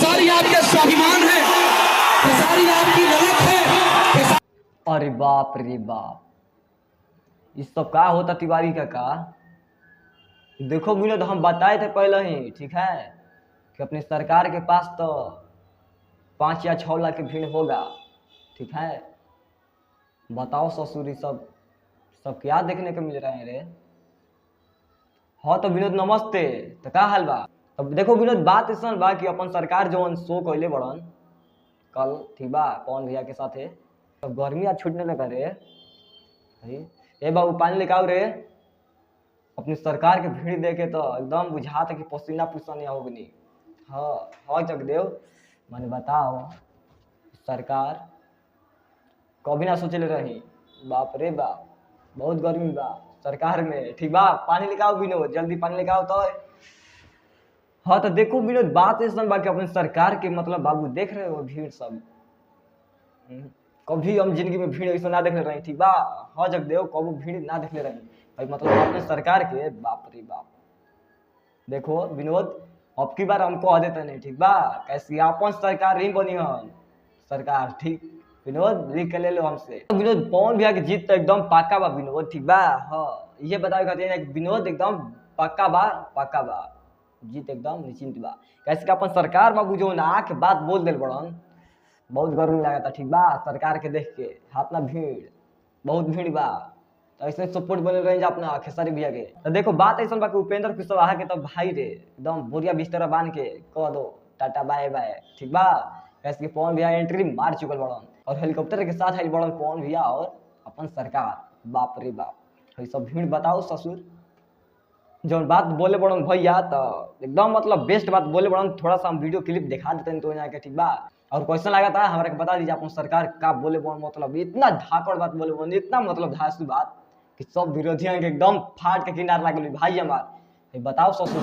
खेसारी आपके स्वाभिमान है, खेसारी आपकी ललक है। अरे बाप रे बाप, इस सब का होता तिवारी का। देखो विनोद, हम बताए थे पहले ही, ठीक है, कि अपनी सरकार के पास तो 5 या 6 लाख की भीड़ होगा, ठीक है। बताओ ससुर, सब सब क्या देखने को मिल रहे हैं रे। हाँ तो विनोद नमस्ते, तो का हाल बा। अब देखो विनोद, बात ऐसा बा कि अपन सरकार जो शो कैले बड़न कल, ठीक बा, पवन भैया के साथे, तो गर्मी आज छूटने लगा रे। ए बाबू पानी लेके आओ रे। अपनी सरकार के भीड़ देखे तो एकदम बुझात है कि पसीना पुसीना होगनी। हाँ हाँ जगदेव, मैंने बताओ, सरकार कभी ना सोचले रही। बाप रे बाप, बहुत गर्मी बा सरकार में, ठीक बा। पानी लेके आओ विनोद, जल्दी पानी लेके आओ तो। हाँ तो देखो विनोद, बात ऐसा बा कि अपने सरकार के मतलब बाबू देख रहे हो भीड़ सब। कभी हम जिंदगी में भीड़ ऐसा ना देखले रही, ठीक बा। हाँ जगदेव, कभी भीड़ ना देखले रही भाई, मतलब अपने सरकार के। बाप रे बाप, देखो विनोद, अब की बार हमको कह देते नहीं, ठीक बा, कैसी अपन सरकार नहीं बनी हन सरकार, ठीक। विनोद लिख के ले लो हमसे। तो विनोद, पवन भैया की जीत तो एकदम पक्का बा विनोद, ठीक बा। हाँ ये बताओ खाते हैं विनोद, एकदम पक्का बा, पक्का बा, जीत एकदम निश्चिंत बा। कैसे अपन सरकार बाबू जो ना के बात बोल दिल बड़न, बहुत गर्मी लगा था, ठीक बा। सरकार के देख के हाथ ना भीड़, बहुत भीड़ बा, तो ऐसे सपोर्ट बने रहे अपना खेसारी भैया के। तो देखो बात ऐसा बा कि उपेंद्र कुशवाहा के तो भाई रे एकदम बोरिया बिस्तर बांध के कह दो टाटा बाय बाय, ठीक बा। कैसे पवन भैया एंट्री मार चुकल बड़न, और हेलीकॉप्टर के साथ आई बड़न पवन भैया और अपन सरकार। बाप रे बाप, ये सब भीड़ बताओ ससुर, जो बात बोले बड़न भैया तो एकदम मतलब बेस्ट बात बोले बड़न। थोड़ा सा हम वीडियो क्लिप दिखा देते हैं तो यहाँ के, ठीक बा। और क्वेश्चन लगा था हमारे को बता दीजिए अपन सरकार का बोले बड़न, मतलब इतना धाकड़ बात बोले बड़न, इतना मतलब धांसू बात कि सब विरोधियों के एकदम फाट के किनार लागल भाई हमार। बताओ ससुर,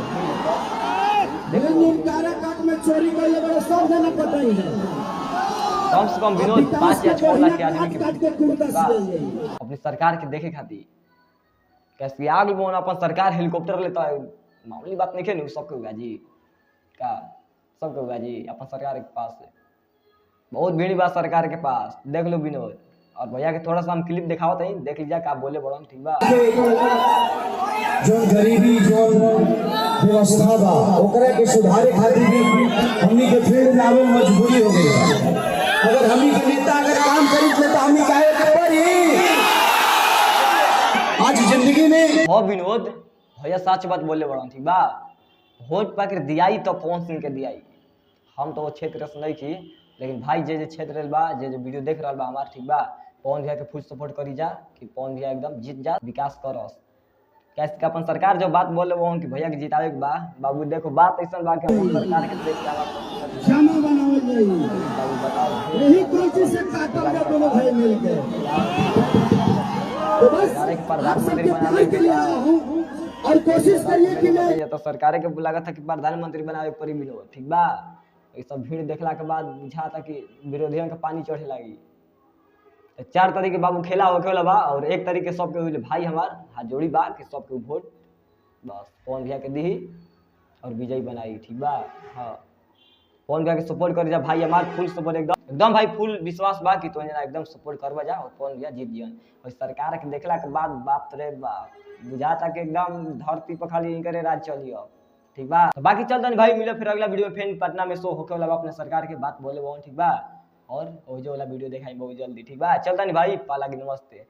कम से कम विनोद 5 या 6 लाख के आदमी के अपनी सरकार के देखे खातिर। कैसे आग बोन अपन सरकार हेलीकॉप्टर लेता है, मामूली बात नहीं है। सबके हुआ जी का, सबके हुआ जी अपन सरकार के पास है, बहुत भीड़ बा सरकार के पास, देख लो विनोद। और भैया के थोड़ा सा हम क्लिप दिखावत है, देख लीजिए का बोले बड़न, ठीक बा। जो गरीबी जो व्यवस्था बा ओकरे के सुधारे खातिर भी हमनी के फील्ड में आवे मजबूरी हो गई। अगर हमनी के नेता अगर काम करी तो हमनी काहे के पड़ी आज जिंदगी में। हो विनोद भैया सच बात बोले बड़न, ठीक बा। वोट पाकर दियाई तो पवन सिंह के दियाई, हम तो वो क्षेत्र से नहीं की, लेकिन भाई जे क्षेत्र बा, जे वीडियो देख रहा बा हमार, ठीक बा, पवन भैया के फुल सपोर्ट करी जा कि पवन भैया एकदम जीत जा, विकास करस। कैसे का अपन सरकार जो बात बोले वो कि भैया के जितावे के बा। बाबू देखो बात ऐसा बा कि अपन सरकार के देख के क्षमा बनावल जाई, बाबू बताओ यही कोशिश से काटल जा दोनों भाई मिलके। तो बस प्रधानमंत्री बनावे के और कोशिश करिए कि मैं ये तो सरकार के बुलागा था कि प्रधानमंत्री बनावे परी विनोद, ठीक बा। ये सब भीड़ देखला के बाद बुझा था कि विरोधियों के पानी चढ़े लगी। 4 तरीके बाबू खेला होखेला बा, और 1 तरीके सबके हुई भाई हमार हाथ जोड़ी बा कि सबके वोट बस पवन भैया के दी और विजयी बनाई, ठीक बा। हाँ पवन भैया के सपोर्ट कर जा भाई हमार, फुल सपोर्ट एकदम एकदम भाई, फुल विश्वास बा कि तो एकदम सपोर्ट करवा जा और पवन भैया जीत जियन। और सरकार के देखला के बाद बाप रे बाप, बुझाता कि एकदम धरती पर खाली इनकरे राज चलियो, ठीक बा। तो बाकी चलता भाई, मिले फिर अगला वीडियो में। फिर पटना में शो होके वाला अपने सरकार के बात बोले वो, ठीक बा। और वो जो वाला वीडियो दिखाई बहुत जल्दी, ठीक बा। चलता नहीं भाई, पाला की नमस्ते।